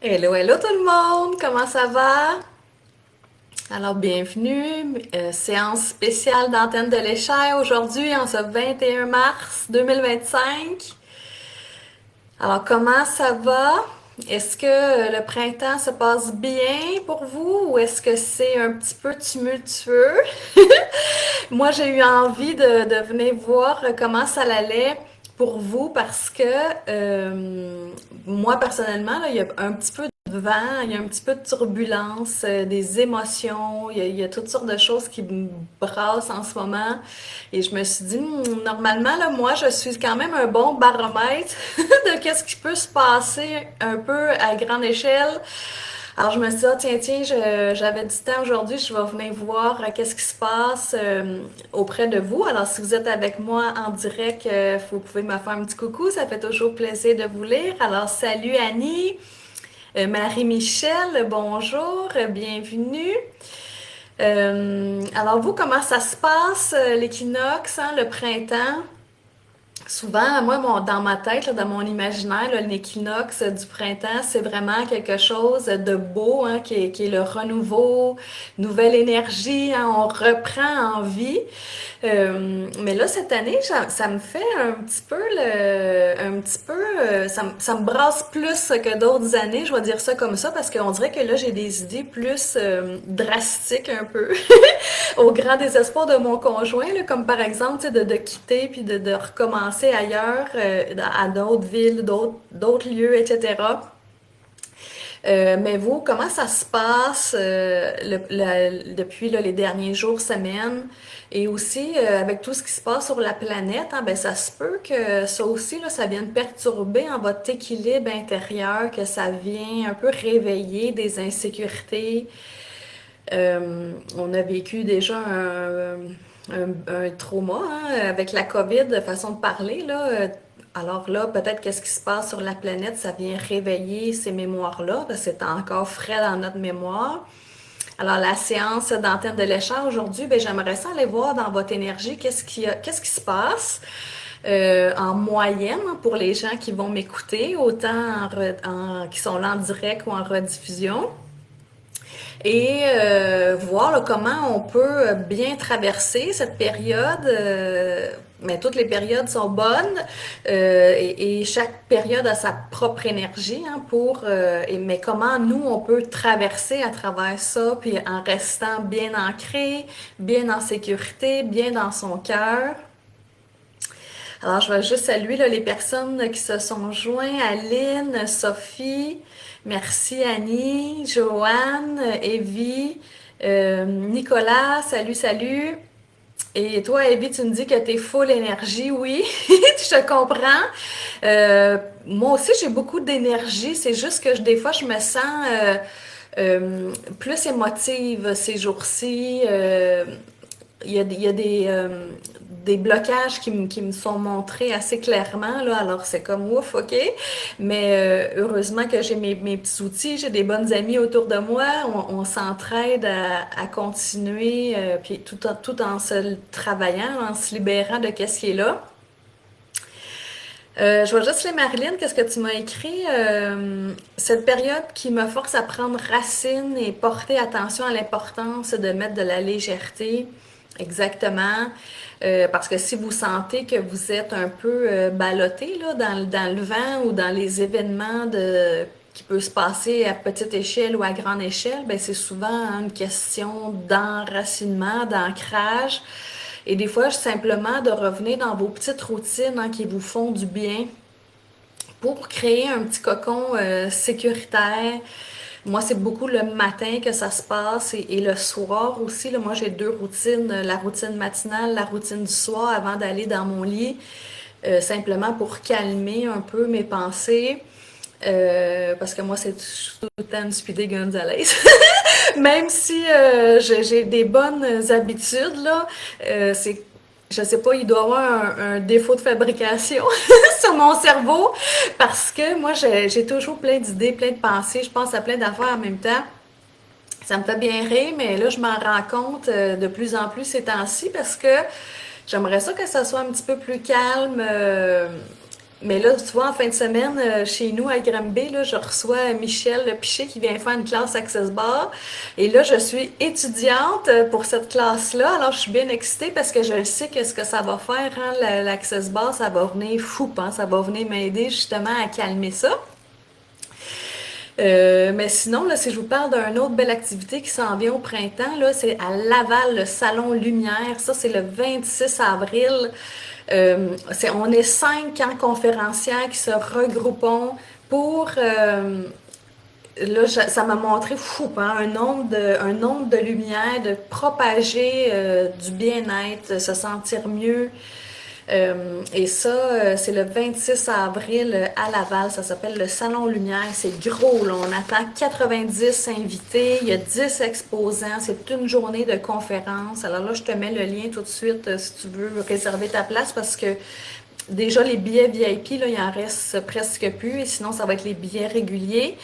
Hello, hello tout le monde, comment ça va? Alors, bienvenue, séance spéciale d'Antenne de l'Échelle aujourd'hui, en ce 21 mars 2025. Alors, comment ça va? Est-ce que le printemps se passe bien pour vous ou est-ce que c'est un petit peu tumultueux? Moi, j'ai eu envie de venir voir comment ça allait pour vous parce que moi, personnellement, là, il y a un petit peu de vent, il y a un petit peu de turbulence, des émotions, il y a toutes sortes de choses qui me brassent en ce moment. Et je me suis dit, normalement, là, moi, je suis quand même un bon baromètre de qu'est-ce qui peut se passer un peu à grande échelle. Alors je me suis dit, ah, tiens, j'avais du temps aujourd'hui, je vais venir voir qu'est-ce qui se passe auprès de vous. Alors si vous êtes avec moi en direct, vous pouvez me faire un petit coucou, ça fait toujours plaisir de vous lire. Alors salut Annie, Marie-Michel, bonjour, bienvenue. Alors vous, comment ça se passe, l'équinoxe, hein, le printemps? Souvent, moi, dans ma tête, là, dans mon imaginaire, là, l'équinoxe du printemps, c'est vraiment quelque chose de beau, hein, qui est le renouveau, nouvelle énergie, hein, on reprend en vie. Mais là, cette année, ça me fait un petit peu ça me brasse plus que d'autres années, je vais dire ça comme ça, parce qu'on dirait que là, j'ai des idées plus drastiques un peu, au grand désespoir de mon conjoint, là, comme par exemple, tu sais, de quitter puis de recommencer ailleurs, à d'autres villes, d'autres lieux, etc. Mais vous, comment ça se passe depuis là, les derniers jours, semaines, et aussi avec tout ce qui se passe sur la planète, hein, ben ça se peut que ça aussi là, ça vienne perturber en votre équilibre intérieur, que ça vient un peu réveiller des insécurités. On a vécu déjà un trauma hein, avec la COVID, de façon de parler là. Alors là, peut-être qu'est-ce qui se passe sur la planète, ça vient réveiller ces mémoires-là, parce que c'est encore frais dans notre mémoire. Alors, la séance d'antenne de l'échange aujourd'hui, ben, j'aimerais ça aller voir dans votre énergie qu'est-ce qui se passe en moyenne pour les gens qui vont m'écouter, autant qui sont là en direct ou en rediffusion. Et voir là, comment on peut bien traverser cette période. Mais toutes les périodes sont bonnes et chaque période a sa propre énergie hein, mais comment nous on peut traverser à travers ça puis en restant bien ancré, bien en sécurité, bien dans son cœur. Alors je vais juste saluer là, les personnes qui se sont joints, Aline, Sophie, merci Annie, Joanne, Evie, Nicolas, salut, salut. Et toi, Evie, tu me dis que t'es full énergie, oui, je te comprends. Moi aussi, j'ai beaucoup d'énergie, c'est juste que des fois, je me sens plus émotive ces jours-ci. Il y a des blocages qui me sont montrés assez clairement, là, alors c'est comme ouf, ok. Mais heureusement que j'ai mes petits outils, j'ai des bonnes amies autour de moi, on s'entraide à continuer, puis tout en se travaillant, en se libérant de qu'est-ce qui est là. Je vais juste les Marilyn, qu'est-ce que tu m'as écrit? Cette période qui me force à prendre racine et porter attention à l'importance de mettre de la légèreté. Exactement. Parce que si vous sentez que vous êtes un peu ballotté là, dans le vent ou dans les événements qui peut se passer à petite échelle ou à grande échelle, ben c'est souvent hein, une question d'enracinement, d'ancrage. Et des fois, simplement de revenir dans vos petites routines hein, qui vous font du bien pour créer un petit cocon sécuritaire. Moi, c'est beaucoup le matin que ça se passe et le soir aussi. Là, moi, j'ai deux routines, la routine matinale, la routine du soir avant d'aller dans mon lit, simplement pour calmer un peu mes pensées. Parce que moi, c'est tout le temps une Speedy Gonzalez. Même si j'ai des bonnes habitudes, là, je sais pas, il doit y avoir un défaut de fabrication sur mon cerveau parce que moi, j'ai toujours plein d'idées, plein de pensées, je pense à plein d'affaires en même temps. Ça me fait bien rire, mais là, je m'en rends compte de plus en plus ces temps-ci parce que j'aimerais ça que ça soit un petit peu plus calme. Mais là, tu vois, en fin de semaine, chez nous à Granby, là, je reçois Michel Piché qui vient faire une classe Access Bar. Et là, je suis étudiante pour cette classe-là. Alors, je suis bien excitée parce que je sais que ce que ça va faire, hein, l'Access Bar, ça va venir fou, hein, ça va venir m'aider justement à calmer ça. Mais sinon, là, si je vous parle d'une autre belle activité qui s'en vient au printemps, là, c'est à Laval, le Salon Lumière. Ça, c'est le 26 avril. On est 5 conférencières qui se regroupons pour... là, ça m'a montré fou, hein, un nombre de lumières, de propager du bien-être, se sentir mieux. Et ça, c'est le 26 avril à Laval. Ça s'appelle le Salon Lumière. C'est gros, là. On attend 90 invités. Il y a 10 exposants. C'est une journée de conférence. Alors là, je te mets le lien tout de suite si tu veux réserver ta place parce que déjà, les billets VIP, là, il en reste presque plus. Et sinon, ça va être les billets réguliers.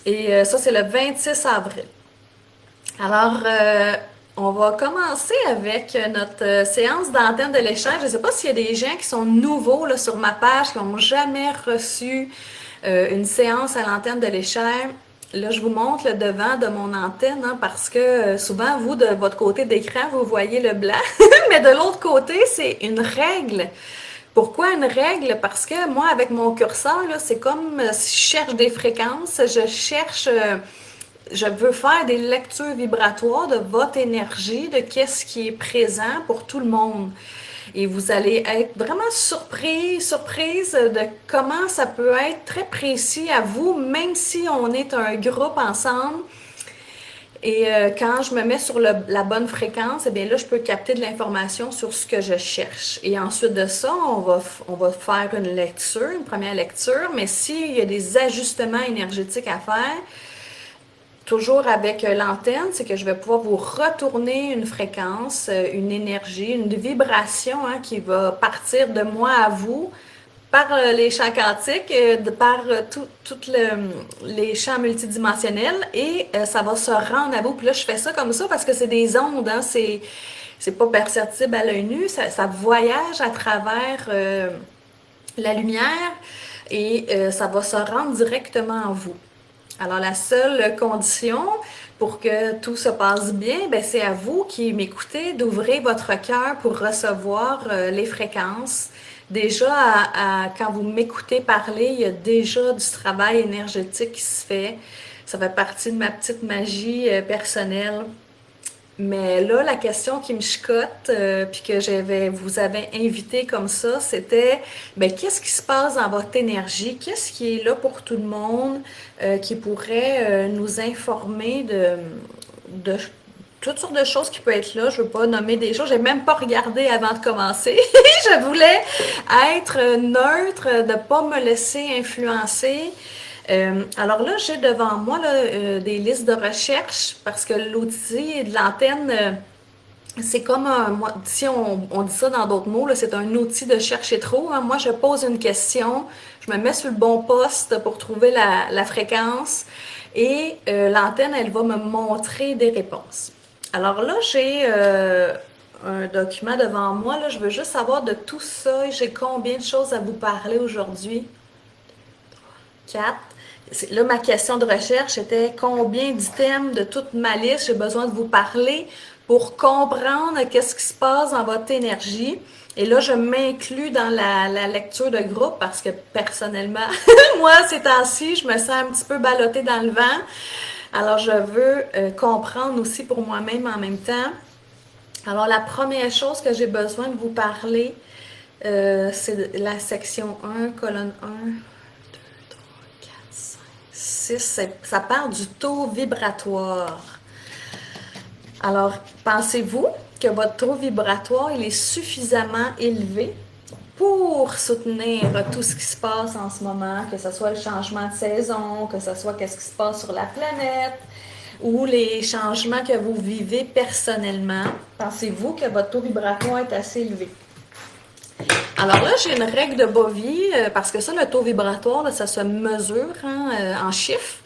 Et ça, c'est le 26 avril. Alors, on va commencer avec notre séance d'antenne de l'échange. Je ne sais pas s'il y a des gens qui sont nouveaux là, sur ma page, qui n'ont jamais reçu une séance à l'antenne de l'échelle. Là, je vous montre le devant de mon antenne, hein, parce que souvent, vous, de votre côté d'écran, vous voyez le blanc. Mais de l'autre côté, c'est une règle. Pourquoi une règle? Parce que moi, avec mon curseur, là, c'est comme si je cherche des fréquences, je veux faire des lectures vibratoires de votre énergie, de qu'est-ce qui est présent pour tout le monde. Et vous allez être vraiment surprise de comment ça peut être très précis à vous, même si on est un groupe ensemble. Et quand je me mets sur la bonne fréquence, eh bien là, je peux capter de l'information sur ce que je cherche. Et ensuite de ça, on va faire une première lecture. Mais s'il y a des ajustements énergétiques à faire, toujours avec l'antenne, c'est que je vais pouvoir vous retourner une fréquence, une énergie, une vibration hein, qui va partir de moi à vous par les champs quantiques, par tous les champs multidimensionnels et ça va se rendre à vous. Puis là, je fais ça comme ça parce que c'est des ondes, hein, c'est pas perceptible à l'œil nu, ça voyage à travers la lumière et ça va se rendre directement à vous. Alors, la seule condition pour que tout se passe bien, ben, c'est à vous qui m'écoutez d'ouvrir votre cœur pour recevoir les fréquences. Déjà, quand vous m'écoutez parler, il y a déjà du travail énergétique qui se fait. Ça fait partie de ma petite magie personnelle. Mais là, la question qui me chicote, puis que vous avez invité comme ça, c'était, ben, qu'est-ce qui se passe dans votre énergie? Qu'est-ce qui est là pour tout le monde, qui pourrait nous informer de toutes sortes de choses qui peuvent être là. Je veux pas nommer des choses. J'ai même pas regardé avant de commencer. Je voulais être neutre, de pas me laisser influencer. Alors là, j'ai devant moi là, des listes de recherche parce que l'outil de l'antenne, c'est comme si on dit ça dans d'autres mots, là, c'est un outil de chercher trop. Hein. Moi, je pose une question, je me mets sur le bon poste pour trouver la fréquence et l'antenne, elle va me montrer des réponses. Alors là, j'ai un document devant moi. Là, je veux juste savoir de tout ça. J'ai combien de choses à vous parler aujourd'hui? 4. Là, ma question de recherche était combien d'items de toute ma liste j'ai besoin de vous parler pour comprendre qu'est-ce qui se passe dans votre énergie. Et là, je m'inclus dans la lecture de groupe parce que personnellement, moi, ces temps-ci, je me sens un petit peu ballottée dans le vent. Alors, je veux comprendre aussi pour moi-même en même temps. Alors, la première chose que j'ai besoin de vous parler, c'est la section 1, colonne 1. 6, ça parle du taux vibratoire. Alors, pensez-vous que votre taux vibratoire il est suffisamment élevé pour soutenir tout ce qui se passe en ce moment, que ce soit le changement de saison, que ce soit qu'est-ce qui se passe sur la planète ou les changements que vous vivez personnellement? Pensez-vous que votre taux vibratoire est assez élevé? Alors là, j'ai une règle de Bovie, parce que ça, le taux vibratoire, là, ça se mesure hein, en chiffres.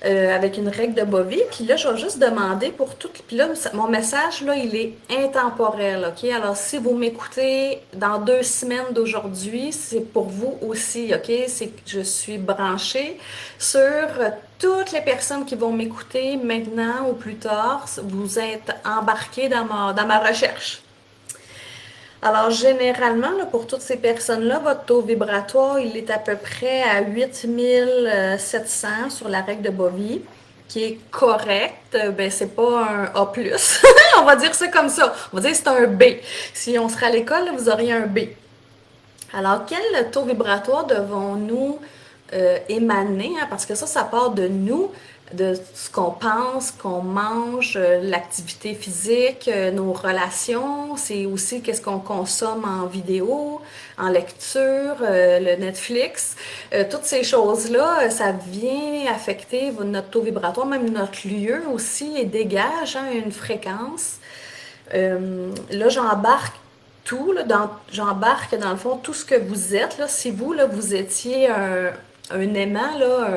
avec une règle de Bovie. Puis là, je vais juste demander pour tout. Puis là, mon message, là, il est intemporel, OK? Alors, si vous m'écoutez dans 2 semaines d'aujourd'hui, c'est pour vous aussi, OK? C'est que je suis branchée sur toutes les personnes qui vont m'écouter maintenant ou plus tard. Vous êtes embarqués dans ma recherche. Alors, généralement, là, pour toutes ces personnes-là, votre taux vibratoire, il est à peu près à 8700 sur la règle de Bovie, qui est correct. Ben, c'est pas un A+. On va dire ça comme ça. On va dire que c'est un B. Si on serait à l'école, vous auriez un B. Alors, quel taux vibratoire devons-nous émaner, hein? Parce que ça part de nous, de ce qu'on pense, qu'on mange, l'activité physique, nos relations, c'est aussi qu'est-ce qu'on consomme en vidéo, en lecture, le Netflix. Toutes ces choses-là, ça vient affecter notre taux vibratoire, même notre lieu aussi, et dégage hein, une fréquence. Là, j'embarque dans le fond tout ce que vous êtes. Là. Si vous, là, vous étiez un aimant là,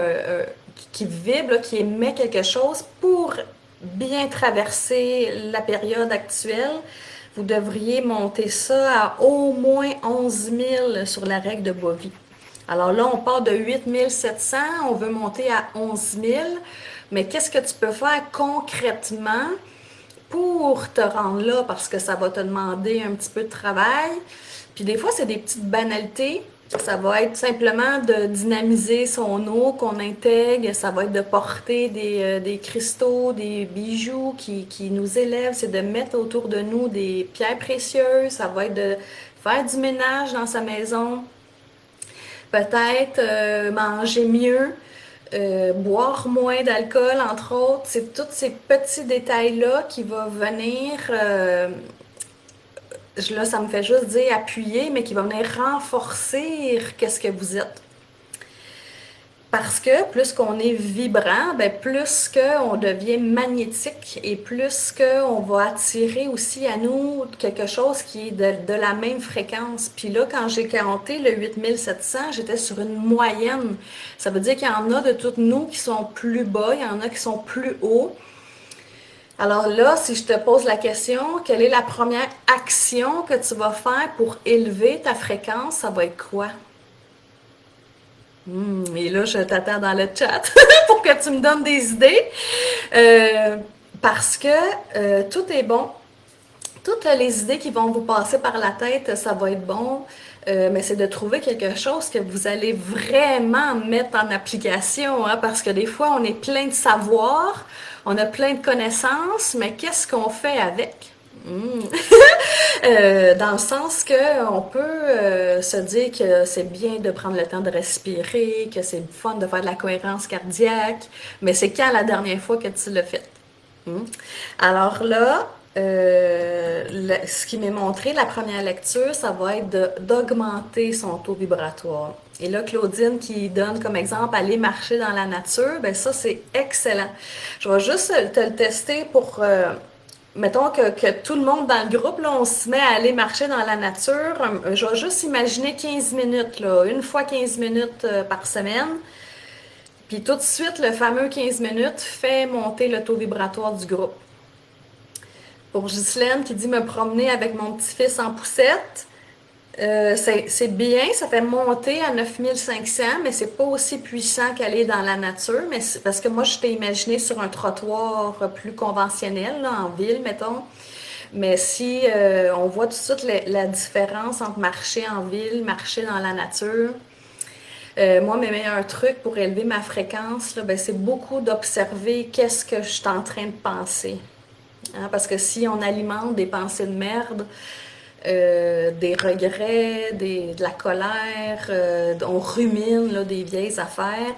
qui vibre, là, qui émet quelque chose pour bien traverser la période actuelle, vous devriez monter ça à au moins 11 000 sur la règle de Bovie. Alors là, on part de 8 700, on veut monter à 11 000, mais qu'est-ce que tu peux faire concrètement pour te rendre là, parce que ça va te demander un petit peu de travail. Puis des fois, c'est des petites banalités. Ça va être simplement de dynamiser son eau qu'on intègre. Ça va être de porter des cristaux, des bijoux qui nous élèvent. C'est de mettre autour de nous des pierres précieuses. Ça va être de faire du ménage dans sa maison. Peut-être manger mieux. Boire moins d'alcool, entre autres, c'est tous ces petits détails-là qui vont venir, là ça me fait juste dire appuyer, mais qui va venir renforcer qu'est-ce que vous êtes. Parce que plus qu'on est vibrant, ben plus qu'on devient magnétique et plus qu'on va attirer aussi à nous quelque chose qui est de la même fréquence. Puis là, quand j'ai compté le 8700, j'étais sur une moyenne. Ça veut dire qu'il y en a de toutes nous qui sont plus bas, il y en a qui sont plus hauts. Alors là, si je te pose la question, quelle est la première action que tu vas faire pour élever ta fréquence, ça va être quoi? Et là, je t'attends dans le chat pour que tu me donnes des idées. Parce que tout est bon. Toutes les idées qui vont vous passer par la tête, ça va être bon. Mais c'est de trouver quelque chose que vous allez vraiment mettre en application. Hein, parce que des fois, on est plein de savoir, on a plein de connaissances, mais qu'est-ce qu'on fait avec? Dans le sens que on peut se dire que c'est bien de prendre le temps de respirer, que c'est fun de faire de la cohérence cardiaque, mais c'est quand la dernière fois que tu l'as fait? Alors là, ce qui m'est montré, la première lecture, ça va être d'augmenter son taux vibratoire. Et là, Claudine qui donne comme exemple aller marcher dans la nature, ben ça c'est excellent. Je vais juste te le tester pour mettons que tout le monde dans le groupe, là, on se met à aller marcher dans la nature. Je vais juste imaginer 15 minutes, là, une fois 15 minutes par semaine. Puis tout de suite, le fameux 15 minutes fait monter le taux vibratoire du groupe. Pour Ghislaine qui dit me promener avec mon petit-fils en poussette, c'est bien, ça fait monter à 9500, mais c'est pas aussi puissant qu'aller dans la nature. Mais parce que moi, je t'ai imaginé sur un trottoir plus conventionnel, là, en ville, mettons. Mais si on voit tout de suite la différence entre marcher en ville, marcher dans la nature. Moi, mes meilleurs trucs pour élever ma fréquence, là, ben, c'est beaucoup d'observer qu'est-ce que je suis en train de penser. Hein, parce que si on alimente des pensées de merde, des regrets, de la colère, on rumine là, des vieilles affaires,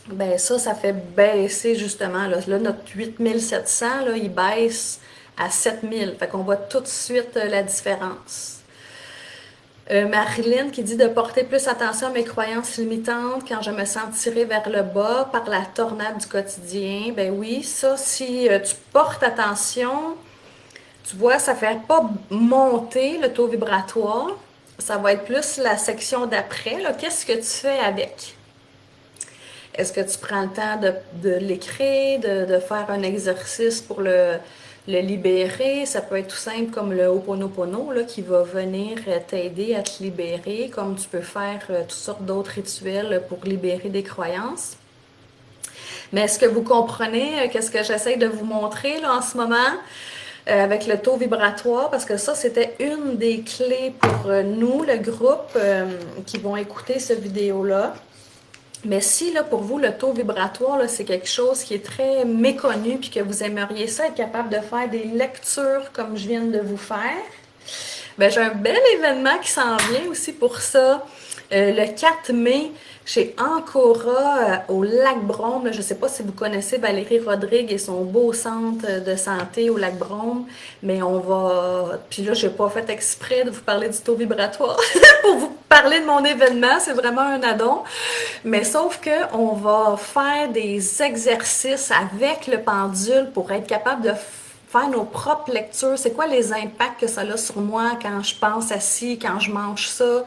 ben ça fait baisser justement. Là notre 8700, là, il baisse à 7000. Fait qu'on voit tout de suite la différence. Marilyn qui dit de porter plus attention à mes croyances limitantes quand je me sens tirée vers le bas par la tornade du quotidien. Ben oui, ça, si tu portes attention, tu vois, ça ne fait pas monter le taux vibratoire. Ça va être plus la section d'après. Qu'est-ce que tu fais avec? Est-ce que tu prends le temps de l'écrire, de faire un exercice pour le libérer? Ça peut être tout simple comme le Ho'oponopono là, qui va venir t'aider à te libérer, comme tu peux faire toutes sortes d'autres rituels pour libérer des croyances. Mais est-ce que vous comprenez qu'est-ce que j'essaie de vous montrer là, en ce moment avec le taux vibratoire? Parce que ça, c'était une des clés pour nous, le groupe, qui vont écouter cette vidéo-là. Mais si, là, pour vous, le taux vibratoire, là, c'est quelque chose qui est très méconnu puis que vous aimeriez ça, être capable de faire des lectures comme je viens de vous faire, ben, j'ai un bel événement qui s'en vient aussi pour ça. Le 4 mai, chez Ancora, au Lac-Brome. Je ne sais pas si vous connaissez Valérie Rodrigue et son beau centre de santé au Lac-Brome, mais on va... Puis là, je n'ai pas fait exprès de vous parler du taux vibratoire pour vous parler de mon événement. C'est vraiment un addon. Mais sauf que on va faire des exercices avec le pendule pour être capable de faire nos propres lectures. C'est quoi les impacts que ça a sur moi quand je pense à ci, quand je mange ça?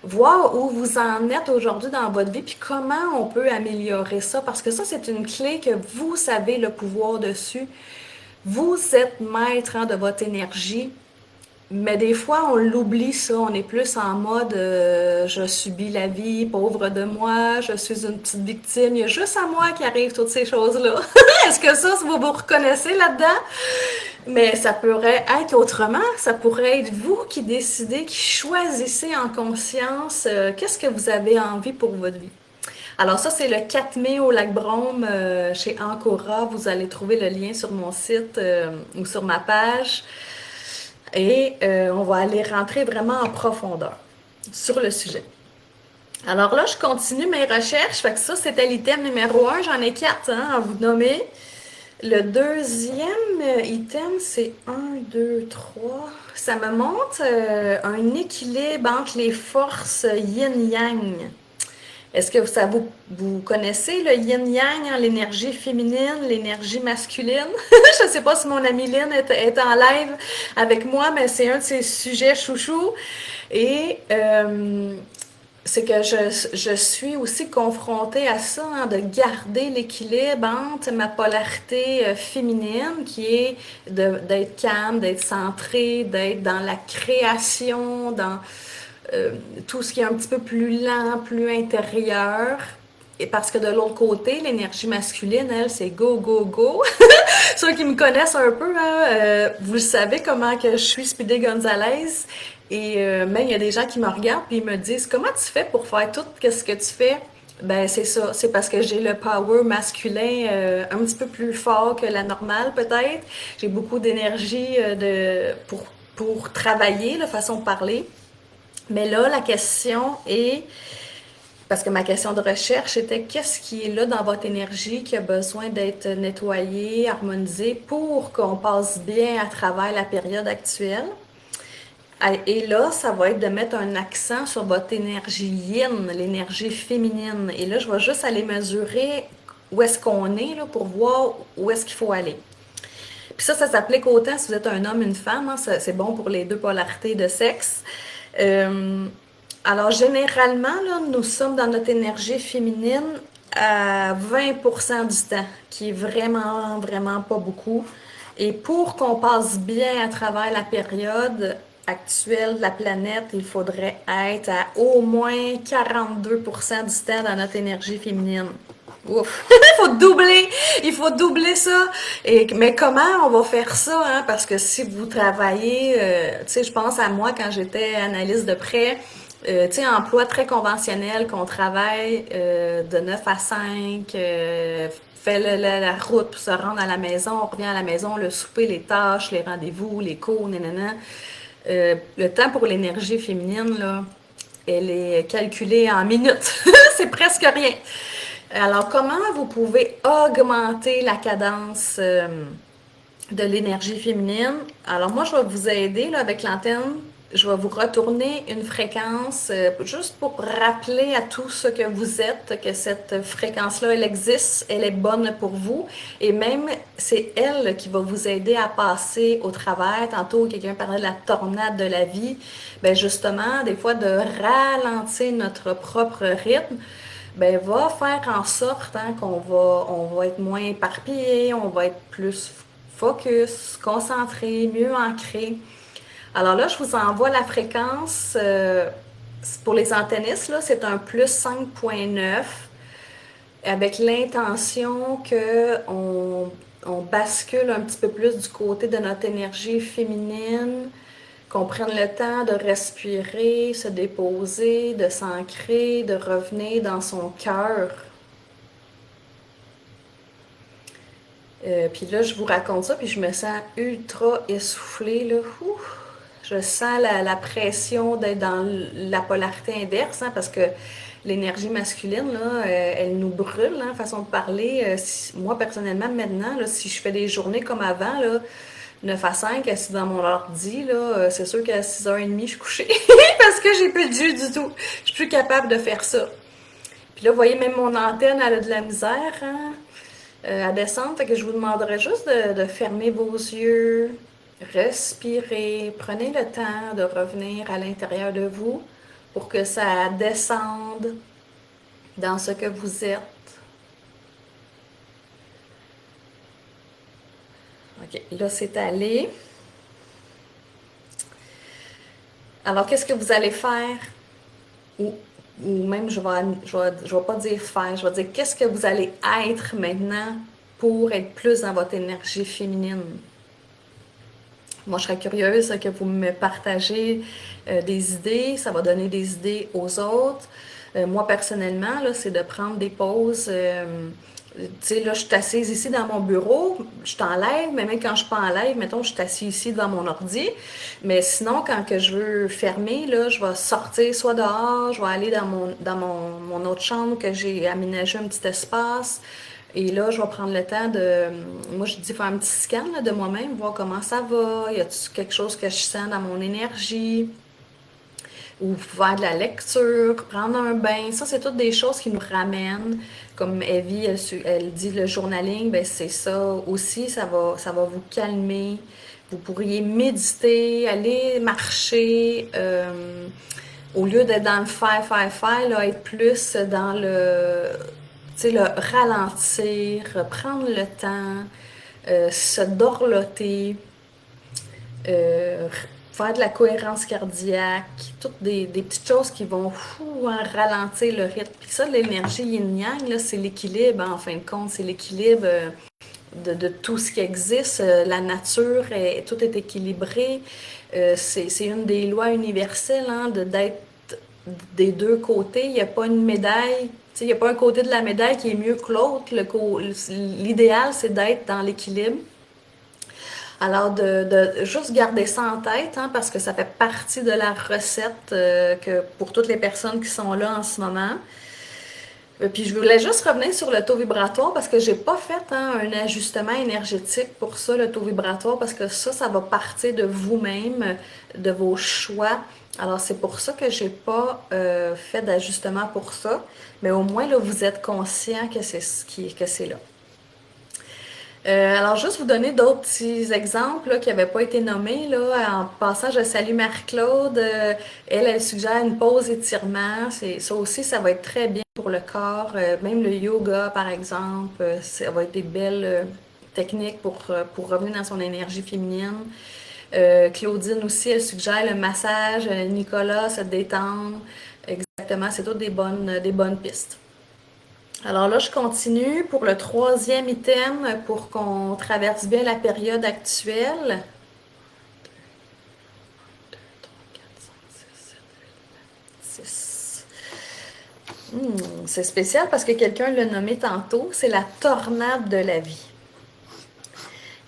Voir où vous en êtes aujourd'hui dans votre vie, puis comment on peut améliorer ça. Parce que ça, c'est une clé que vous avez le pouvoir dessus. Vous êtes maître de votre énergie. Mais des fois, on l'oublie ça. On est plus en mode je subis la vie, pauvre de moi, je suis une petite victime. Il y a juste à moi qui arrive toutes ces choses-là. Est-ce que ça, vous vous reconnaissez là-dedans? Mais ça pourrait être autrement. Ça pourrait être vous qui décidez, qui choisissez en conscience qu'est-ce que vous avez envie pour votre vie. Alors ça, c'est le 4 mai au Lac-Brome chez Ancora. Vous allez trouver le lien sur mon site ou sur ma page. Et on va aller rentrer vraiment en profondeur sur le sujet. Alors là, je continue mes recherches. Fait que ça, c'était l'item numéro 1. J'en ai 4 à vous nommer. Le deuxième item, c'est 1, 2, 3. Ça me montre un équilibre entre les forces yin-yang. Est-ce que vous connaissez le yin-yang, hein, l'énergie féminine, l'énergie masculine? Je ne sais pas si mon amie Lynn est en live avec moi, mais c'est un de ses sujets chouchou. Et c'est que je suis aussi confrontée à ça, hein, de garder l'équilibre entre ma polarité féminine, qui est d'être calme, d'être centrée, d'être dans la création, dans tout ce qui est un petit peu plus lent, plus intérieur. Et parce que de l'autre côté, l'énergie masculine, elle, c'est go, go, go. Ceux qui me connaissent un peu, hein, vous savez comment que je suis Speedy Gonzalez. Et même il y a des gens qui me regardent et ils me disent comment tu fais pour faire tout ce que tu fais? Ben c'est ça, c'est parce que j'ai le power masculin un petit peu plus fort que la normale peut-être. J'ai beaucoup d'énergie pour travailler, de façon de parler. Mais là, la question est, parce que ma question de recherche était qu'est-ce qui est là dans votre énergie qui a besoin d'être nettoyé, harmonisé pour qu'on passe bien à travers la période actuelle. Et là, ça va être de mettre un accent sur votre énergie yin, l'énergie féminine. Et là, je vais juste aller mesurer où est-ce qu'on est là, pour voir où est-ce qu'il faut aller. Puis ça s'applique autant si vous êtes un homme, une femme. Hein, c'est bon pour les deux polarités de sexe. Alors, généralement, là, nous sommes dans notre énergie féminine à 20% du temps, qui est vraiment, vraiment pas beaucoup. Et pour qu'on passe bien à travers la période actuelle de la planète, il faudrait être à au moins 42% du temps dans notre énergie féminine. Ouf! Il faut doubler ça. Mais comment on va faire ça, hein? Parce que si vous travaillez, tu sais, je pense à moi quand j'étais analyste de prêt, tu sais, emploi très conventionnel, qu'on travaille de 9 à 5, fait la route pour se rendre à la maison, on revient à la maison, le souper, les tâches, les rendez-vous, les cours, nanana. Le temps pour l'énergie féminine, là, elle est calculée en minutes. C'est presque rien. Alors, comment vous pouvez augmenter la cadence de l'énergie féminine? Alors, moi, je vais vous aider là, avec l'antenne. Je vais vous retourner une fréquence juste pour rappeler à tous ce que vous êtes que cette fréquence-là, elle existe, elle est bonne pour vous. Et même, c'est elle qui va vous aider à passer au travers. Tantôt, quelqu'un parlait de la tornade de la vie. Bien, justement, des fois, de ralentir notre propre rythme. ben va faire en sorte hein, on va être moins éparpillé, on va être plus focus, concentré, mieux ancré. Alors là, je vous envoie la fréquence pour les antennistes, là, c'est un plus 5,9 avec l'intention que on bascule un petit peu plus du côté de notre énergie féminine, qu'on prenne le temps de respirer, se déposer, de s'ancrer, de revenir dans son cœur. Puis là, je vous raconte ça, puis je me sens ultra essoufflée, là. Ouh! Je sens la pression d'être dans la polarité inverse, hein, parce que l'énergie masculine, là, elle nous brûle, hein, façon de parler. Moi, personnellement, maintenant, là, si je fais des journées comme avant, là, 9 à 5, assis dans mon ordi, là, c'est sûr qu'à 6h30, je suis couchée. Parce que j'ai plus de jus du tout. Je suis plus capable de faire ça. Puis là, vous voyez, même mon antenne, elle a de la misère, hein, à descendre. Fait que je vous demanderais juste de fermer vos yeux, respirer, prenez le temps de revenir à l'intérieur de vous pour que ça descende dans ce que vous êtes. OK, là, c'est allé. Alors, qu'est-ce que vous allez faire? Ou, ou même, je vais pas dire faire, je vais dire qu'est-ce que vous allez être maintenant pour être plus dans votre énergie féminine? Moi, je serais curieuse que vous me partagez des idées. Ça va donner des idées aux autres. Moi, personnellement, là, c'est de prendre des pauses. Tu sais, là, je suis assise ici dans mon bureau, je t'enlève, mais même quand je suis pas en live, mettons, je suis assise ici devant mon ordi. Mais sinon, quand que je veux fermer, là, je vais sortir soit dehors, je vais aller mon autre chambre que j'ai aménagé un petit espace. Et là, je vais prendre le temps de, moi je dis faire un petit scan là, de moi-même, voir comment ça va, y a-t-il quelque chose que je sens dans mon énergie, ou faire de la lecture, prendre un bain. Ça, c'est toutes des choses qui nous ramènent. Comme Evie, elle dit le journaling, ben c'est ça aussi, ça va vous calmer. Vous pourriez méditer, aller marcher, au lieu d'être dans le faire, là, être plus dans le, tu sais, le ralentir, prendre le temps, se dorloter, euh, faire de la cohérence cardiaque, toutes des petites choses qui vont ralentir le rythme. Puis ça, l'énergie yin-yang, là, c'est l'équilibre, hein, en fin de compte, c'est l'équilibre de tout ce qui existe. La nature, tout est équilibré. C'est une des lois universelles, hein, d'être des deux côtés. Il n'y a pas une médaille, il n'y a pas un côté de la médaille qui est mieux que l'autre. L'idéal, c'est d'être dans l'équilibre. Alors, de juste garder ça en tête, hein, parce que ça fait partie de la recette que pour toutes les personnes qui sont là en ce moment. Puis je voulais juste revenir sur le taux vibratoire parce que j'ai pas fait hein, un ajustement énergétique pour ça, le taux vibratoire, parce que ça va partir de vous-même, de vos choix. Alors c'est pour ça que j'ai pas fait d'ajustement pour ça, mais au moins là vous êtes conscient que c'est là. Alors, juste vous donner d'autres petits exemples là, qui n'avaient pas été nommés. Là. En passant, je salue Marie-Claude. Elle suggère une pause étirement. Ça aussi, ça va être très bien pour le corps. Même le yoga, par exemple, ça va être des belles techniques pour revenir dans son énergie féminine. Claudine aussi, elle suggère le massage. Nicolas, se détendre. Exactement, c'est toutes des bonnes pistes. Alors là, je continue pour le troisième item pour qu'on traverse bien la période actuelle. C'est spécial parce que quelqu'un l'a nommé tantôt, c'est la tornade de la vie.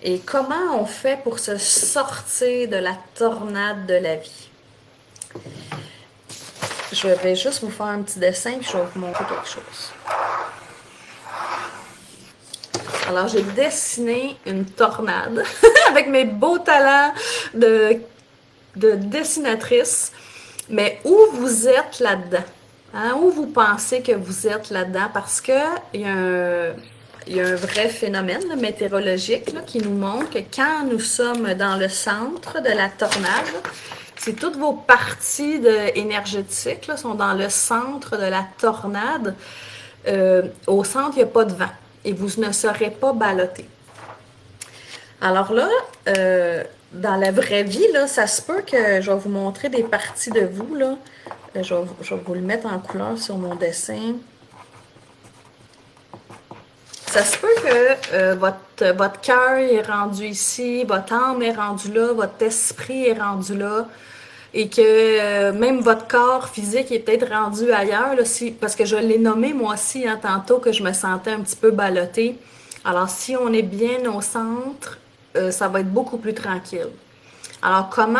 Et comment on fait pour se sortir de la tornade de la vie? Je vais juste vous faire un petit dessin et je vais vous montrer quelque chose. Alors, j'ai dessiné une tornade avec mes beaux talents de dessinatrice. Mais où vous êtes là-dedans? Hein? Où vous pensez que vous êtes là-dedans? Parce que il y a un vrai phénomène là, météorologique là, qui nous montre que quand nous sommes dans le centre de la tornade, c'est toutes vos parties énergétiques là, sont dans le centre de la tornade. Au centre, il n'y a pas de vent et vous ne serez pas ballotté. Alors là, dans la vraie vie, là, ça se peut que je vais vous montrer des parties de vous, là. Je vais vous le mettre en couleur sur mon dessin. Ça se peut que votre cœur est rendu ici, votre âme est rendue là, votre esprit est rendu là, et que même votre corps physique est peut-être rendu ailleurs, là, parce que je l'ai nommé moi aussi hein, tantôt que je me sentais un petit peu ballottée. Alors si on est bien au centre, ça va être beaucoup plus tranquille. Alors comment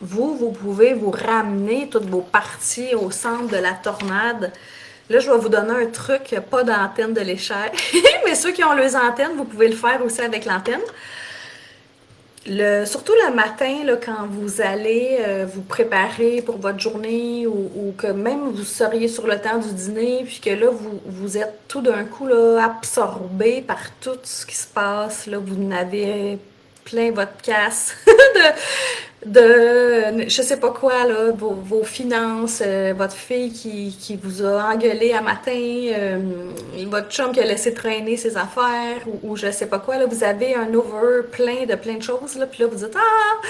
vous pouvez vous ramener toutes vos parties au centre de la tornade? Là, je vais vous donner un truc, pas d'antenne de l'échelle, mais ceux qui ont les antennes, vous pouvez le faire aussi avec l'antenne. Surtout le matin, là, quand vous allez vous préparer pour votre journée ou que même vous seriez sur le temps du dîner, puis que là, vous êtes tout d'un coup là, absorbé par tout ce qui se passe. Là, vous en avez plein votre casse je sais pas quoi, là, vos finances, votre fille qui vous a engueulé à matin, votre chum qui a laissé traîner ses affaires, ou je sais pas quoi, là, vous avez un over plein de choses, là, puis là, vous dites, ah,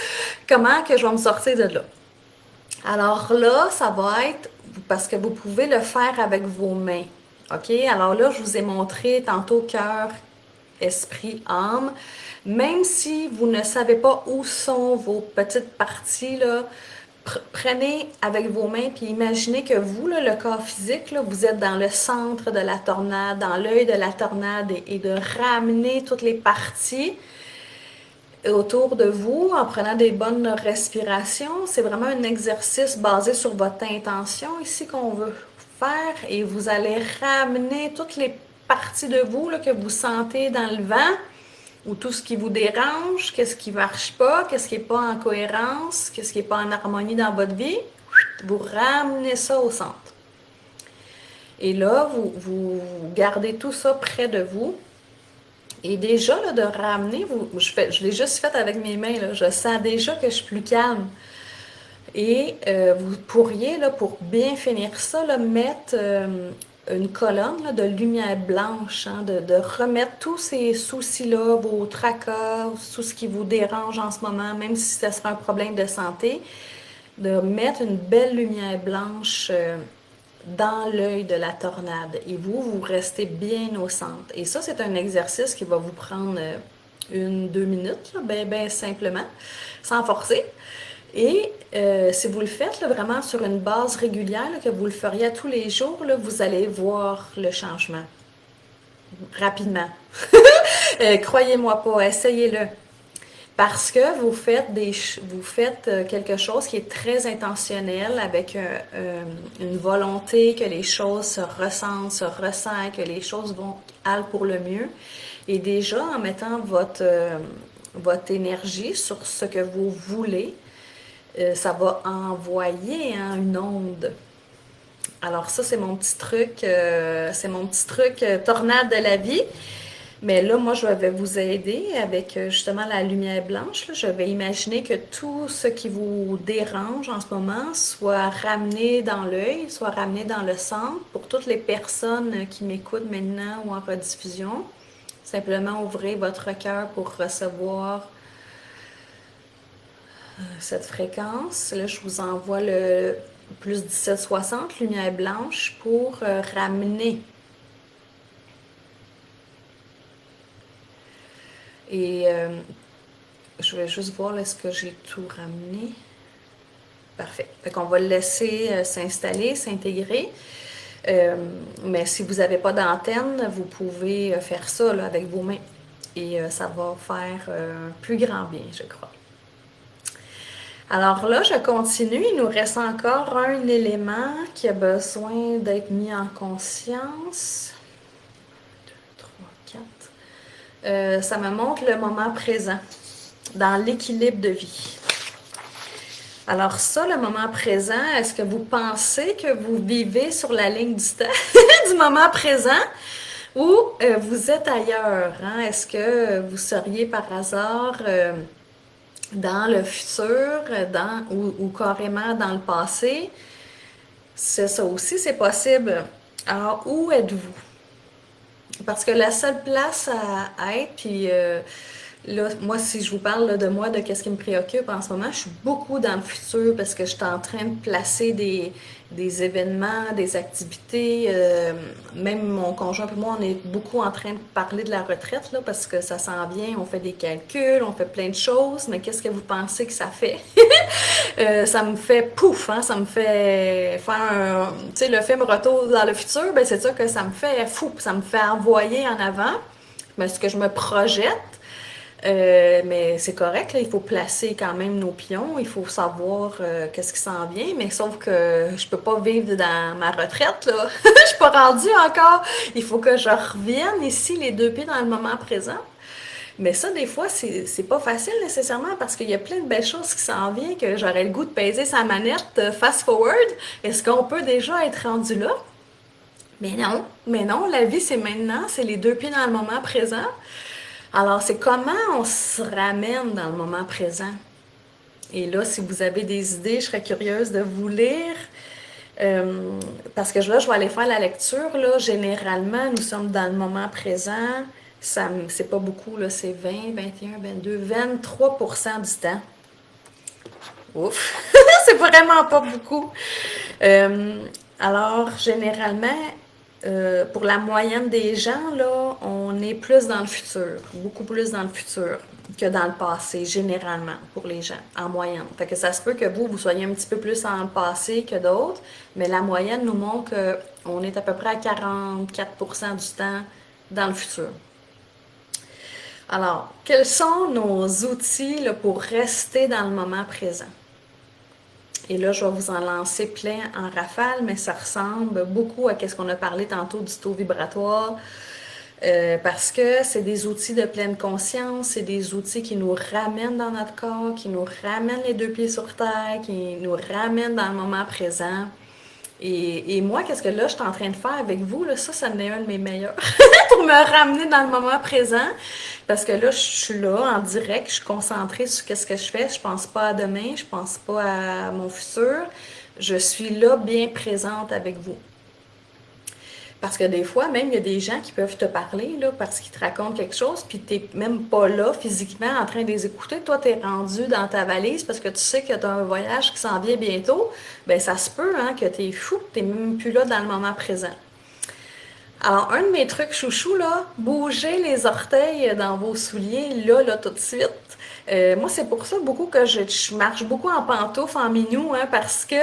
comment que je vais me sortir de là? Alors là, ça va être, parce que vous pouvez le faire avec vos mains, ok? Alors là, je vous ai montré tantôt cœur, esprit, âme. Même si vous ne savez pas où sont vos petites parties, là, prenez avec vos mains puis imaginez que vous, là, le corps physique, là, vous êtes dans le centre de la tornade, dans l'œil de la tornade et de ramener toutes les parties autour de vous en prenant des bonnes respirations. C'est vraiment un exercice basé sur votre intention ici qu'on veut faire et vous allez ramener toutes les parties de vous là, que vous sentez dans le vent ou tout ce qui vous dérange, qu'est-ce qui ne marche pas, qu'est-ce qui n'est pas en cohérence, qu'est-ce qui n'est pas en harmonie dans votre vie. Vous ramenez ça au centre. Et là, vous gardez tout ça près de vous. Et déjà, là, de ramener, je l'ai juste fait avec mes mains, là, je sens déjà que je suis plus calme. Et vous pourriez, là, pour bien finir ça, là, mettre une colonne là, de lumière blanche, hein, de remettre tous ces soucis-là, vos tracas, tout ce qui vous dérange en ce moment, même si ce serait un problème de santé, de mettre une belle lumière blanche dans l'œil de la tornade. Et vous restez bien au centre. Et ça, c'est un exercice qui va vous prendre 1-2 minutes, bien simplement, sans forcer. Et si vous le faites là, vraiment sur une base régulière, là, que vous le feriez à tous les jours, là, vous allez voir le changement rapidement. Croyez-moi pas, essayez-le. Parce que vous faites quelque chose qui est très intentionnel avec une volonté que les choses se ressentent, se ressentent, que les choses vont aller pour le mieux. Et déjà, en mettant votre énergie sur ce que vous voulez, ça va envoyer hein, une onde. Alors ça, c'est mon petit truc, tornade de la vie. Mais là, moi, je vais vous aider avec justement la lumière blanche. Là. Je vais imaginer que tout ce qui vous dérange en ce moment soit ramené dans l'œil, soit ramené dans le centre. Pour toutes les personnes qui m'écoutent maintenant ou en rediffusion, simplement ouvrez votre cœur pour recevoir cette fréquence. Là, je vous envoie le plus 1760, lumière blanche, pour ramener. Et je vais juste voir, est-ce que j'ai tout ramené? Parfait. Fait qu'on va le laisser s'installer, s'intégrer. Mais si vous n'avez pas d'antenne, vous pouvez faire ça là, avec vos mains. Et ça va faire plus grand bien, je crois. Alors là, je continue. Il nous reste encore un élément qui a besoin d'être mis en conscience. 1, 2, 3, 4. Ça me montre le moment présent dans l'équilibre de vie. Alors ça, le moment présent, est-ce que vous pensez que vous vivez sur la ligne du temps, du moment présent, ou vous êtes ailleurs? Hein? Est-ce que vous seriez par hasard dans le futur ou carrément dans le passé? C'est ça aussi, c'est possible. Alors, où êtes-vous? Parce que la seule place à être, puis là, moi, si je vous parle là, de moi, de qu'est-ce qui me préoccupe en ce moment, je suis beaucoup dans le futur parce que je suis en train de placer des événements, des activités. Même mon conjoint et moi, on est beaucoup en train de parler de la retraite là, parce que ça s'en vient, on fait des calculs, on fait plein de choses, mais qu'est-ce que vous pensez que ça fait? Ça me fait pouf, hein, ça me fait faire un... Tu sais, le film Retour dans le futur, ben c'est ça que ça me fait fou, ça me fait envoyer en avant, mais ce que je me projette. Mais c'est correct, là, il faut placer quand même nos pions, il faut savoir qu'est-ce qui s'en vient, mais sauf que je peux pas vivre dans ma retraite, là. Je suis pas rendue encore. Il faut que je revienne ici, les deux pieds dans le moment présent. Mais ça, des fois, c'est pas facile nécessairement parce qu'il y a plein de belles choses qui s'en viennent que j'aurais le goût de peser sa manette fast forward. Est-ce qu'on peut déjà être rendu là? Mais non, la vie c'est maintenant, c'est les deux pieds dans le moment présent. Alors, c'est comment on se ramène dans le moment présent. Et là, si vous avez des idées, je serais curieuse de vous lire. Parce que là, je vais aller faire la lecture. Là. Généralement, nous sommes dans le moment présent. C'est pas beaucoup, là, c'est 20, 21, 22, 23% du temps. Ouf! C'est vraiment pas beaucoup. Euh, alors, généralement, pour la moyenne des gens, là, on est plus dans le futur, beaucoup plus dans le futur que dans le passé, généralement, pour les gens, en moyenne. Fait que ça se peut que vous soyez un petit peu plus dans le passé que d'autres, mais la moyenne nous montre qu'on est à peu près à 44% du temps dans le futur. Alors, quels sont nos outils là, pour rester dans le moment présent? Et là, je vais vous en lancer plein en rafale, mais ça ressemble beaucoup à ce qu'on a parlé tantôt du taux vibratoire, parce que c'est des outils de pleine conscience, c'est des outils qui nous ramènent dans notre corps, qui nous ramènent les deux pieds sur terre, qui nous ramènent dans le moment présent. Et moi, qu'est-ce que là, je suis en train de faire avec vous, là, ça en est un de mes meilleurs pour me ramener dans le moment présent. Parce que là, je suis là, en direct, je suis concentrée sur qu'est-ce que je fais. Je pense pas à demain, je pense pas à mon futur. Je suis là, bien présente avec vous. Parce que des fois, même, il y a des gens qui peuvent te parler, là, parce qu'ils te racontent quelque chose, puis t'es même pas là, physiquement, en train de les écouter. Toi, t'es rendu dans ta valise parce que tu sais que t'as un voyage qui s'en vient bientôt. Ben, ça se peut, hein, que t'es fou, que t'es même plus là dans le moment présent. Alors, un de mes trucs chouchou, là, bougez les orteils dans vos souliers, là, tout de suite. Moi, c'est pour ça beaucoup que je marche beaucoup en pantoufles, en minou, hein, parce que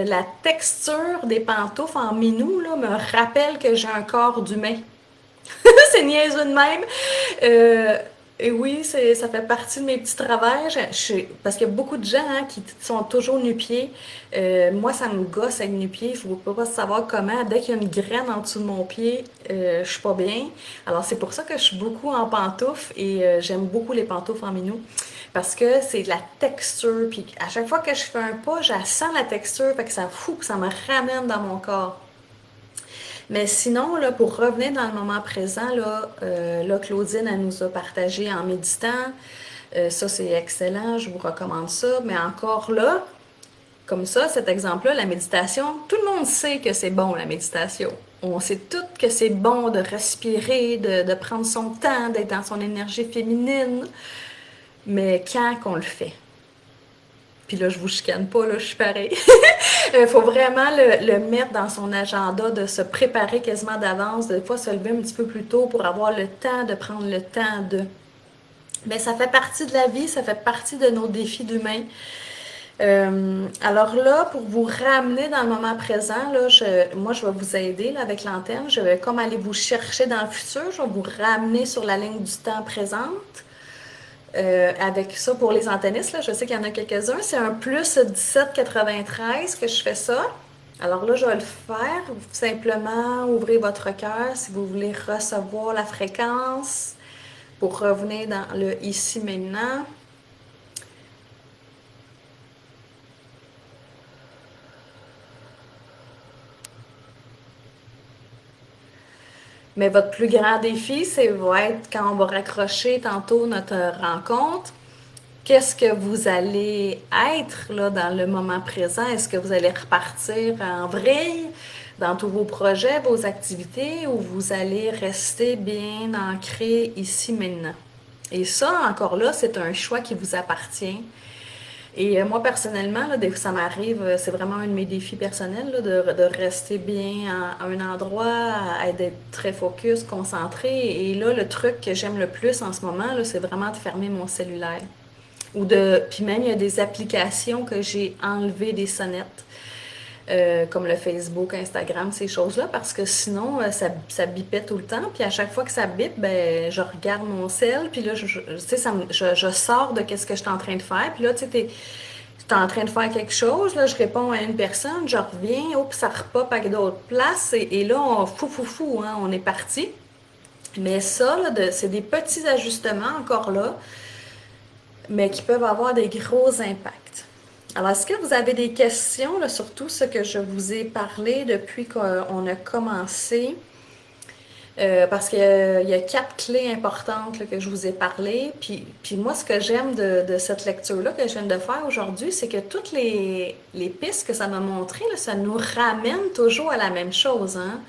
la texture des pantoufles en minou, là, me rappelle que j'ai un corps d'humain. C'est niaiseux de même. Euh, et oui, ça fait partie de mes petits travers. Parce qu'il y a beaucoup de gens hein, qui sont toujours nu-pieds. Moi, ça me gosse avec nu-pieds. Je ne peux pas savoir comment. Dès qu'il y a une graine en dessous de mon pied, je suis pas bien. Alors, c'est pour ça que je suis beaucoup en pantoufles et j'aime beaucoup les pantoufles en minou. Parce que c'est de la texture. Puis à chaque fois que je fais un pas, je sens la texture. Fait que ça fout, ça me ramène dans mon corps. Mais sinon, là, pour revenir dans le moment présent, là, Claudine, elle nous a partagé en méditant. Ça, c'est excellent, je vous recommande ça. Mais encore là, comme ça, cet exemple-là, la méditation, tout le monde sait que c'est bon, la méditation. On sait tout que c'est bon de respirer, de prendre son temps, d'être dans son énergie féminine. Mais quand qu'on le fait? Puis là, je vous chicane pas, là, je suis pareil. Il faut vraiment le mettre dans son agenda, de se préparer quasiment d'avance, de fois se lever un petit peu plus tôt pour avoir le temps de prendre le temps de. Mais ça fait partie de la vie, ça fait partie de nos défis d'humains. Alors là, pour vous ramener dans le moment présent, là, moi, je vais vous aider là, avec l'antenne. Je vais comme aller vous chercher dans le futur. Je vais vous ramener sur la ligne du temps présente. Avec ça pour les antennistes, là, je sais qu'il y en a quelques-uns. C'est un plus 17,93 que je fais ça. Alors là, je vais le faire. Vous simplement ouvrez votre cœur si vous voulez recevoir la fréquence pour revenir dans le ici maintenant. Mais votre plus grand défi, c'est va être quand on va raccrocher tantôt notre rencontre. Qu'est-ce que vous allez être là dans le moment présent? Est-ce que vous allez repartir en vrille? dans tous vos projets, vos activités, ou vous allez rester bien ancré ici maintenant? Et ça, encore là, c'est un choix qui vous appartient. Et moi, personnellement, là, ça m'arrive, c'est vraiment un de mes défis personnels, là, de rester bien à un endroit, d'être très focus, concentré. Et là, le truc que j'aime le plus en ce moment, là, c'est vraiment de fermer mon cellulaire. Puis même, il y a des applications que j'ai enlevées des sonnettes, comme le Facebook, Instagram, ces choses-là, parce que sinon, ça bipait tout le temps. Puis à chaque fois que ça bip, ben, je regarde mon cell, puis là, tu sais, je sors de qu'est-ce que je suis en train de faire. Puis là, tu sais, t'es en train de faire quelque chose, là, je réponds à une personne, je reviens, hop, ça repop à d'autres places, et là, fou, hein, on est parti. Mais ça, là, c'est des petits ajustements encore là, mais qui peuvent avoir des gros impacts. Alors, est-ce que vous avez des questions là, sur tout ce que je vous ai parlé depuis qu'on a commencé? Parce qu'il y a 4 clés importantes là, que je vous ai parlé. Puis moi, ce que j'aime de cette lecture-là que je viens de faire aujourd'hui, c'est que toutes les pistes que ça m'a montrées, là, ça nous ramène toujours à la même chose, hein?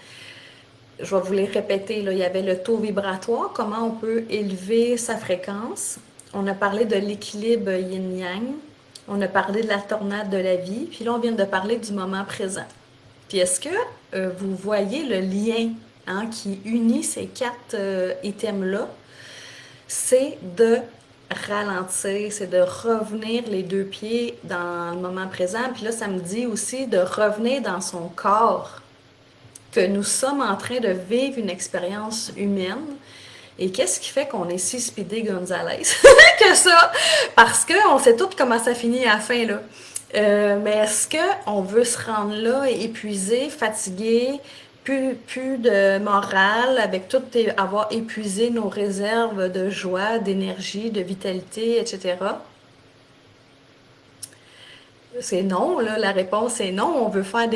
Je vais vous les répéter, là. Il y avait le taux vibratoire, comment on peut élever sa fréquence. On a parlé de l'équilibre yin-yang. On a parlé de la tornade de la vie. Puis là, on vient de parler du moment présent. Puis est-ce que vous voyez le lien, hein, qui unit ces 4 items-là? C'est de ralentir, c'est de revenir les 2 pieds dans le moment présent. Puis là, ça me dit aussi de revenir dans son corps, que nous sommes en train de vivre une expérience humaine. Et qu'est-ce qui fait qu'on est si Speedy Gonzalez que ça? Parce qu'on sait tout comment ça finit à la fin, là. Mais est-ce qu'on veut se rendre là, épuisé, fatigué, plus de morale, avec avoir épuisé nos réserves de joie, d'énergie, de vitalité, etc.? C'est non, là, la réponse est non. On veut faire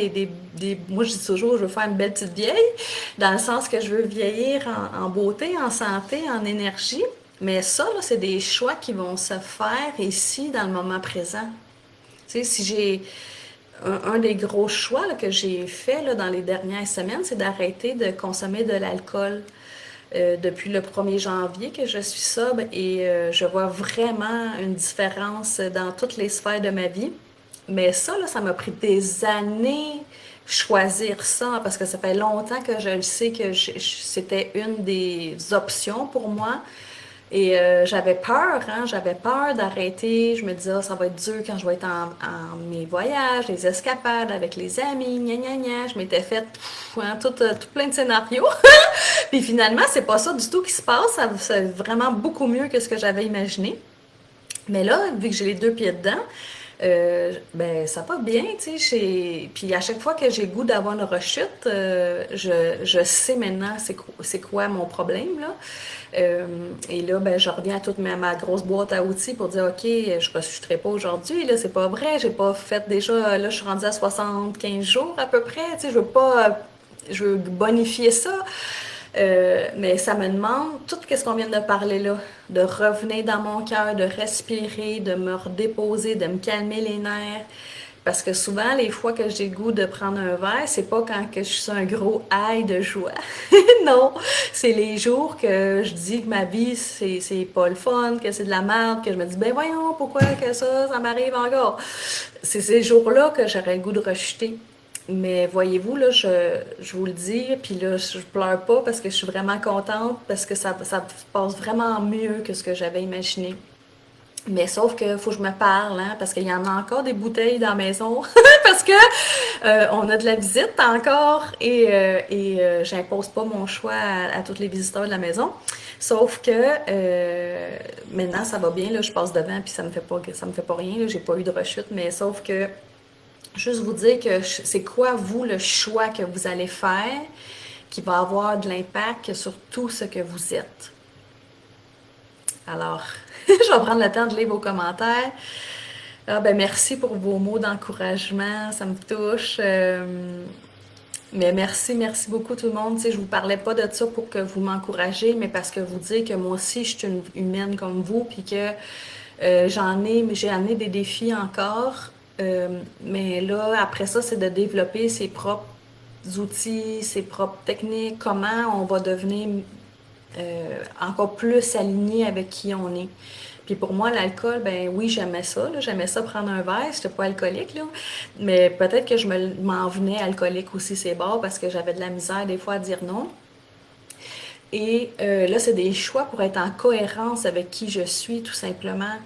moi, je dis toujours, je veux faire une belle petite vieille, dans le sens que je veux vieillir en beauté, en santé, en énergie. Mais ça, là, c'est des choix qui vont se faire ici, dans le moment présent. Tu sais, si j'ai un des gros choix là, que j'ai fait là, dans les dernières semaines, c'est d'arrêter de consommer de l'alcool. Depuis le 1er janvier que je suis sobre, et je vois vraiment une différence dans toutes les sphères de ma vie. Mais ça, là, ça m'a pris des années choisir ça, parce que ça fait longtemps que je le sais que c'était une des options pour moi. Et j'avais peur, hein, j'avais peur d'arrêter. Je me disais, ah, ça va être dur quand je vais être en mes voyages, les escapades avec les amis, gna gna gna. Je m'étais fait hein, tout plein de scénarios. Puis finalement, c'est pas ça du tout qui se passe. C'est vraiment beaucoup mieux que ce que j'avais imaginé. Mais là, vu que j'ai les 2 pieds dedans, ben ça va bien, tu sais. Puis à chaque fois que j'ai le goût d'avoir une rechute, je sais maintenant c'est quoi mon problème, là. Et là, ben, je reviens à toute ma grosse boîte à outils pour dire, OK, je ne rechuterai pas aujourd'hui, là, c'est pas vrai, j'ai pas fait déjà, là, je suis rendue à 75 jours à peu près, tu sais, je veux bonifier ça. Mais ça me demande tout ce qu'on vient de parler là, de revenir dans mon cœur, de respirer, de me redéposer, de me calmer les nerfs. Parce que souvent, les fois que j'ai le goût de prendre un verre, c'est pas quand que je suis sur un gros high de joie. Non, c'est les jours que je dis que ma vie, c'est pas le fun, que c'est de la merde, que je me dis, ben voyons, pourquoi que ça m'arrive encore? C'est ces jours-là que j'aurais le goût de rejeter. Mais voyez-vous, là, je vous le dis, puis là, je pleure pas parce que je suis vraiment contente, parce que ça passe vraiment mieux que ce que j'avais imaginé. Mais sauf que faut que je me parle, hein, parce qu'il y en a encore des bouteilles dans la maison, parce que on a de la visite encore, et j'impose pas mon choix à tous les visiteurs de la maison. Sauf que maintenant ça va bien, là, je passe devant, puis ça me fait pas rien, là, j'ai pas eu de rechute, mais sauf que juste vous dire que c'est quoi, vous, le choix que vous allez faire qui va avoir de l'impact sur tout ce que vous êtes. Alors, je vais prendre le temps de lire vos commentaires. Ah, ben merci pour vos mots d'encouragement, ça me touche. Mais merci beaucoup tout le monde. Tu sais, je vous parlais pas de ça pour que vous m'encouragez, mais parce que vous dites que moi aussi, je suis une humaine comme vous, puis que j'ai amené des défis encore. Mais là, après ça, c'est de développer ses propres outils, ses propres techniques, comment on va devenir encore plus aligné avec qui on est. Puis pour moi, l'alcool, ben oui, j'aimais ça, là. J'aimais ça prendre un verre, j'étais pas alcoolique, là. Mais peut-être que m'en venais alcoolique aussi, c'est bars, parce que j'avais de la misère des fois à dire non. Et là, c'est des choix pour être en cohérence avec qui je suis, tout simplement.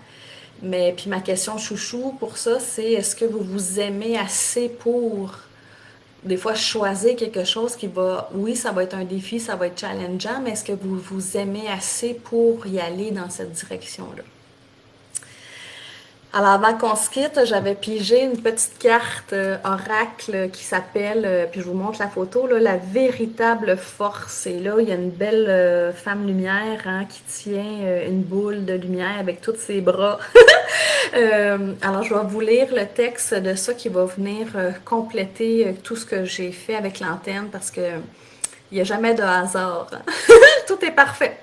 Mais puis ma question chouchou pour ça, c'est est-ce que vous vous aimez assez pour des fois choisir quelque chose qui va, oui, ça va être un défi, ça va être challengeant, mais est-ce que vous vous aimez assez pour y aller dans cette direction-là? Alors avant qu'on se quitte, j'avais pigé une petite carte oracle qui s'appelle, puis je vous montre la photo, là, la véritable force. Et là, il y a une belle femme lumière hein, qui tient une boule de lumière avec tous ses bras. Alors, je vais vous lire le texte de ça qui va venir compléter tout ce que j'ai fait avec l'antenne parce que il n'y a jamais de hasard. Tout est parfait.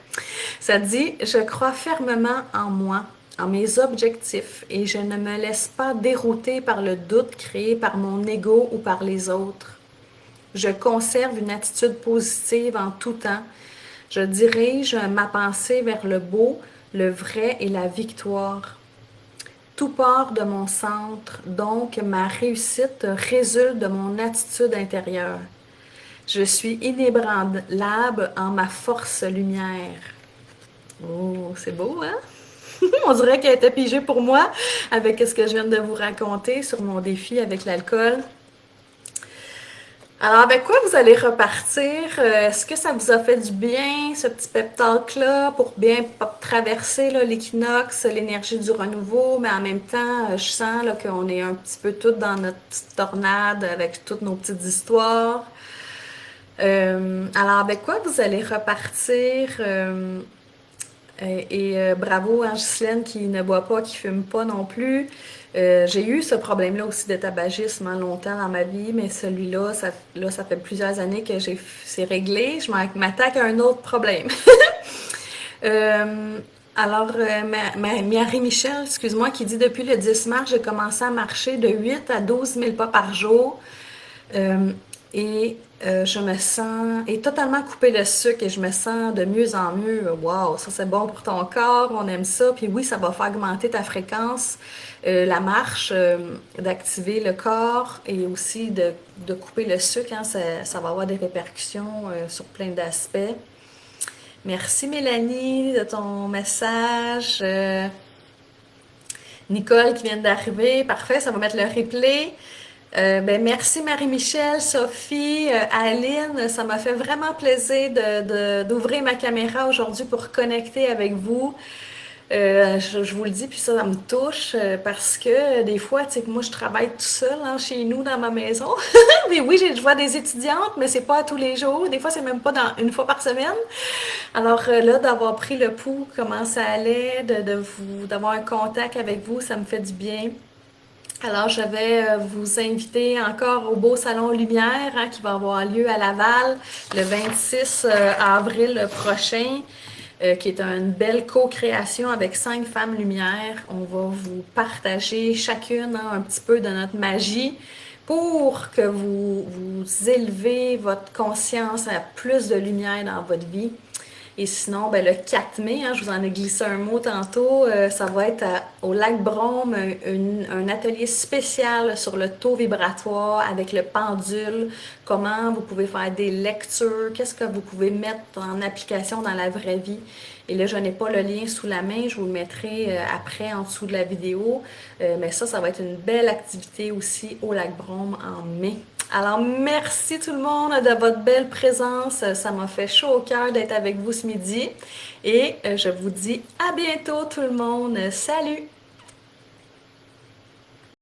Ça dit, je crois fermement en moi, en mes objectifs et je ne me laisse pas dérouter par le doute créé par mon ego ou par les autres. Je conserve une attitude positive en tout temps. Je dirige ma pensée vers le beau, le vrai et la victoire. Tout part de mon centre, donc ma réussite résulte de mon attitude intérieure. Je suis inébranlable en ma force lumière. Oh, c'est beau, hein? On dirait qu'elle était pigée pour moi avec ce que je viens de vous raconter sur mon défi avec l'alcool. Alors, avec quoi vous allez repartir? Est-ce que ça vous a fait du bien, ce petit pep talk-là, pour bien traverser l'équinoxe, l'énergie du renouveau, mais en même temps, je sens là, qu'on est un petit peu toutes dans notre petite tornade avec toutes nos petites histoires. Alors, avec quoi vous allez repartir? Bravo à Ghislaine qui ne boit pas, qui fume pas non plus. J'ai eu ce problème-là aussi de tabagisme hein, longtemps dans ma vie, mais celui-là, ça fait plusieurs années que c'est réglé. Je m'attaque à un autre problème. Euh, Marie-Michel, excuse-moi, qui dit depuis le 10 mars, j'ai commencé à marcher de 8 à 12 000 pas par jour. Euh, je me sens et totalement coupée de sucre et je me sens de mieux en mieux. Wow, ça c'est bon pour ton corps, on aime ça. Puis oui, ça va faire augmenter ta fréquence, la marche, d'activer le corps et aussi de couper le sucre. Hein, ça va avoir des répercussions sur plein d'aspects. Merci Mélanie de ton message. Nicole qui vient d'arriver, parfait, ça va mettre le replay. Merci Marie-Michel, Sophie, Aline, ça m'a fait vraiment plaisir d'ouvrir ma caméra aujourd'hui pour connecter avec vous. Je vous le dis, puis ça me touche parce que des fois, tu sais, moi je travaille tout seul hein, chez nous dans ma maison. Mais oui, je vois des étudiantes, mais c'est pas tous les jours. Des fois, c'est même pas une fois par semaine. Alors là, d'avoir pris le pouls, comment ça allait, d'avoir un contact avec vous, ça me fait du bien. Alors, je vais vous inviter encore au beau salon Lumière hein, qui va avoir lieu à Laval le 26 avril prochain, qui est une belle co-création avec 5 femmes lumière. On va vous partager chacune hein, un petit peu de notre magie pour que vous élevez votre conscience à plus de lumière dans votre vie. Et sinon, ben, le 4 mai, hein, je vous en ai glissé un mot tantôt, ça va être au Lac Brome, un atelier spécial sur le taux vibratoire avec le pendule, comment vous pouvez faire des lectures, qu'est-ce que vous pouvez mettre en application dans la vraie vie. Et là, je n'ai pas le lien sous la main, je vous le mettrai après en dessous de la vidéo. Mais ça va être une belle activité aussi au Lac Brome en mai. Alors, merci tout le monde de votre belle présence. Ça m'a fait chaud au cœur d'être avec vous ce midi. Et je vous dis à bientôt tout le monde. Salut!